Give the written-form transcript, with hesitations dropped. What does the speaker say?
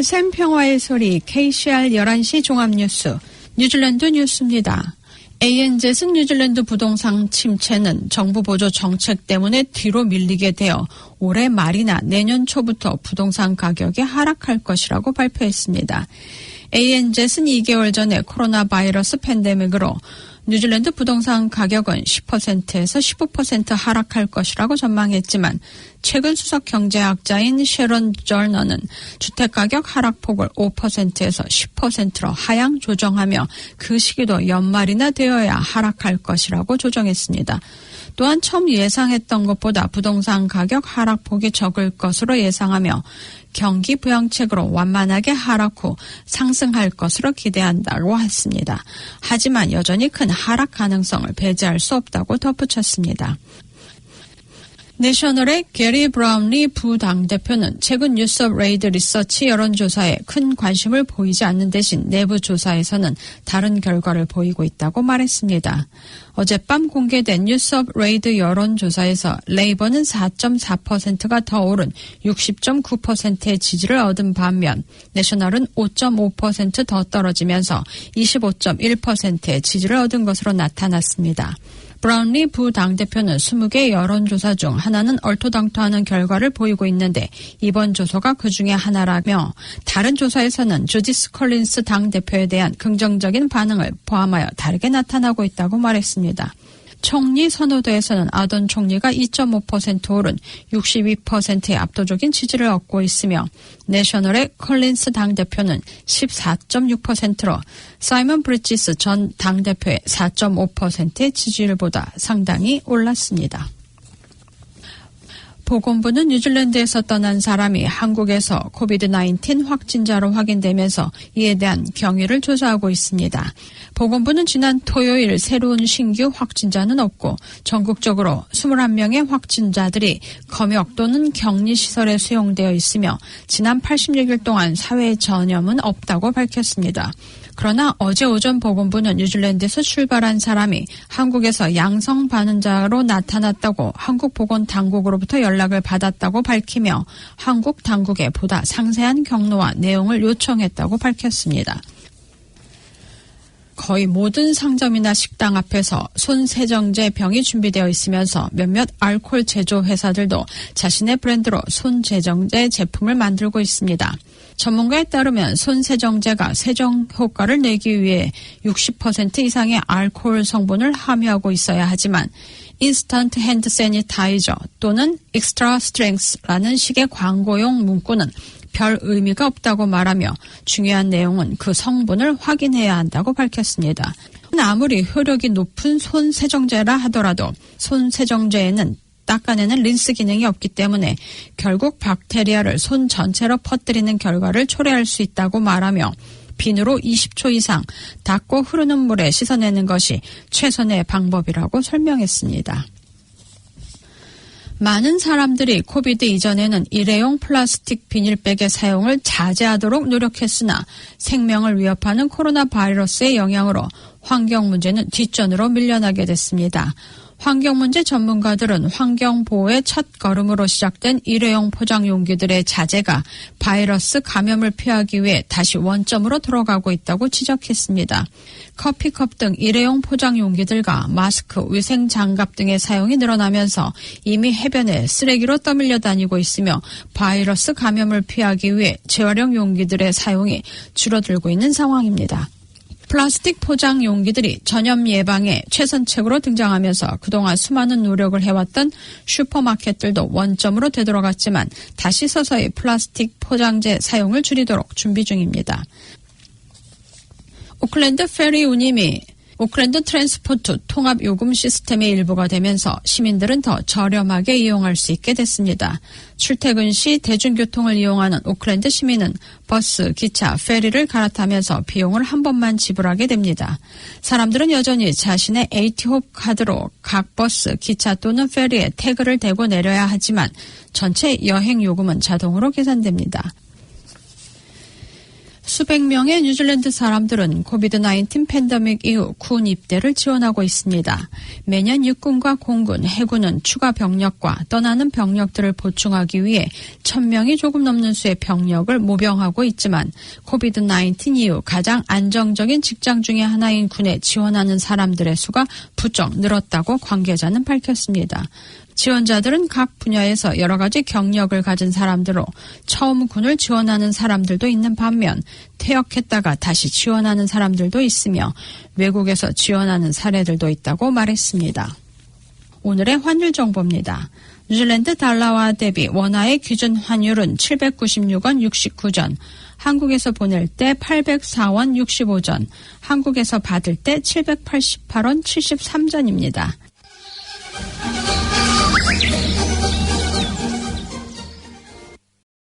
KSM 평화의 소리 KCR 11시 종합뉴스 뉴질랜드 뉴스입니다. ANZ은 뉴질랜드 부동산 침체는 정부 보조 정책 때문에 뒤로 밀리게 되어 올해 말이나 내년 초부터 부동산 가격이 하락할 것이라고 발표했습니다. ANZ는 2개월 전에 코로나 바이러스 팬데믹으로 뉴질랜드 부동산 가격은 10%에서 15% 하락할 것이라고 전망했지만 최근 수석 경제학자인 셰런 절너는 주택가격 하락폭을 5%에서 10%로 하향 조정하며 그 시기도 연말이나 되어야 하락할 것이라고 조정했습니다. 또한 처음 예상했던 것보다 부동산 가격 하락폭이 적을 것으로 예상하며 경기 부양책으로 완만하게 하락 후 상승할 것으로 기대한다고 했습니다. 하지만 여전히 큰 하락 가능성을 배제할 수 없다고 덧붙였습니다. 내셔널의 게리 브라운리 부당대표는 최근 뉴스 오브 레이드 리서치 여론조사에 큰 관심을 보이지 않는 대신 내부 조사에서는 다른 결과를 보이고 있다고 말했습니다. 어젯밤 공개된 뉴스 오브 레이드 여론조사에서 레이버는 4.4%가 더 오른 60.9%의 지지를 얻은 반면 내셔널은 5.5% 더 떨어지면서 25.1%의 지지를 얻은 것으로 나타났습니다. 브라운리 부당대표는 20개 여론조사 중 하나는 얼토당토하는 결과를 보이고 있는데 이번 조사가 그중에 하나라며 다른 조사에서는 주디스 컬린스 당대표에 대한 긍정적인 반응을 포함하여 다르게 나타나고 있다고 말했습니다. 총리 선호도에서는 아던 총리가 2.5% 오른 62%의 압도적인 지지를 얻고 있으며 내셔널의 컬린스 당대표는 14.6%로 사이먼 브리지스 전 당대표의 4.5%의 지지율보다 상당히 올랐습니다. 보건부는 뉴질랜드에서 떠난 사람이 한국에서 코비드-19 확진자로 확인되면서 이에 대한 경위를 조사하고 있습니다. 보건부는 지난 토요일 새로운 신규 확진자는 없고 전국적으로 21명의 확진자들이 검역 또는 격리시설에 수용되어 있으며 지난 86일 동안 사회 전염은 없다고 밝혔습니다. 그러나 어제 오전 보건부는 뉴질랜드에서 출발한 사람이 한국에서 양성 반응자로 나타났다고 한국 보건당국으로부터 연락을 받았다고 밝히며 한국 당국에 보다 상세한 경로와 내용을 요청했다고 밝혔습니다. 거의 모든 상점이나 식당 앞에서 손세정제 병이 준비되어 있으면서 몇몇 알코올 제조 회사들도 자신의 브랜드로 손세정제 제품을 만들고 있습니다. 전문가에 따르면 손세정제가 세정 효과를 내기 위해 60% 이상의 알코올 성분을 함유하고 있어야 하지만 인스턴트 핸드 세니타이저 또는 엑스트라 스트렝스라는 식의 광고용 문구는 별 의미가 없다고 말하며 중요한 내용은 그 성분을 확인해야 한다고 밝혔습니다. 아무리 효력이 높은 손세정제라 하더라도 손세정제에는 닦아내는 린스 기능이 없기 때문에 결국 박테리아를 손 전체로 퍼뜨리는 결과를 초래할 수 있다고 말하며 비누로 20초 이상 닦고 흐르는 물에 씻어내는 것이 최선의 방법이라고 설명했습니다. 많은 사람들이 코비드 이전에는 일회용 플라스틱 비닐백의 사용을 자제하도록 노력했으나 생명을 위협하는 코로나 바이러스의 영향으로 환경 문제는 뒷전으로 밀려나게 됐습니다. 환경문제 전문가들은 환경보호의 첫 걸음으로 시작된 일회용 포장 용기들의 자제가 바이러스 감염을 피하기 위해 다시 원점으로 돌아가고 있다고 지적했습니다. 커피컵 등 일회용 포장 용기들과 마스크, 위생장갑 등의 사용이 늘어나면서 이미 해변에 쓰레기로 떠밀려 다니고 있으며 바이러스 감염을 피하기 위해 재활용 용기들의 사용이 줄어들고 있는 상황입니다. 플라스틱 포장 용기들이 전염 예방에 최선책으로 등장하면서 그동안 수많은 노력을 해왔던 슈퍼마켓들도 원점으로 되돌아갔지만 다시 서서히 플라스틱 포장재 사용을 줄이도록 준비 중입니다. 오클랜드 페리 운임이 오클랜드 트랜스포트 통합 요금 시스템의 일부가 되면서 시민들은 더 저렴하게 이용할 수 있게 됐습니다. 출퇴근 시 대중교통을 이용하는 오클랜드 시민은 버스, 기차, 페리를 갈아타면서 비용을 한 번만 지불하게 됩니다. 사람들은 여전히 자신의 AT홈 카드로 각 버스, 기차 또는 페리에 태그를 대고 내려야 하지만 전체 여행 요금은 자동으로 계산됩니다. 수백 명의 뉴질랜드 사람들은 코비드-19 팬데믹 이후 군 입대를 지원하고 있습니다. 매년 육군과 공군, 해군은 추가 병력과 떠나는 병력들을 보충하기 위해 1,000명이 조금 넘는 수의 병력을 모병하고 있지만 코비드-19 이후 가장 안정적인 직장 중에 하나인 군에 지원하는 사람들의 수가 부쩍 늘었다고 관계자는 밝혔습니다. 지원자들은 각 분야에서 여러 가지 경력을 가진 사람들로 처음 군을 지원하는 사람들도 있는 반면 퇴역했다가 다시 지원하는 사람들도 있으며 외국에서 지원하는 사례들도 있다고 말했습니다. 오늘의 환율 정보입니다. 뉴질랜드 달러화 대비 원화의 기준 환율은 796원 69전, 한국에서 보낼 때 804원 65전, 한국에서 받을 때 788원 73전입니다.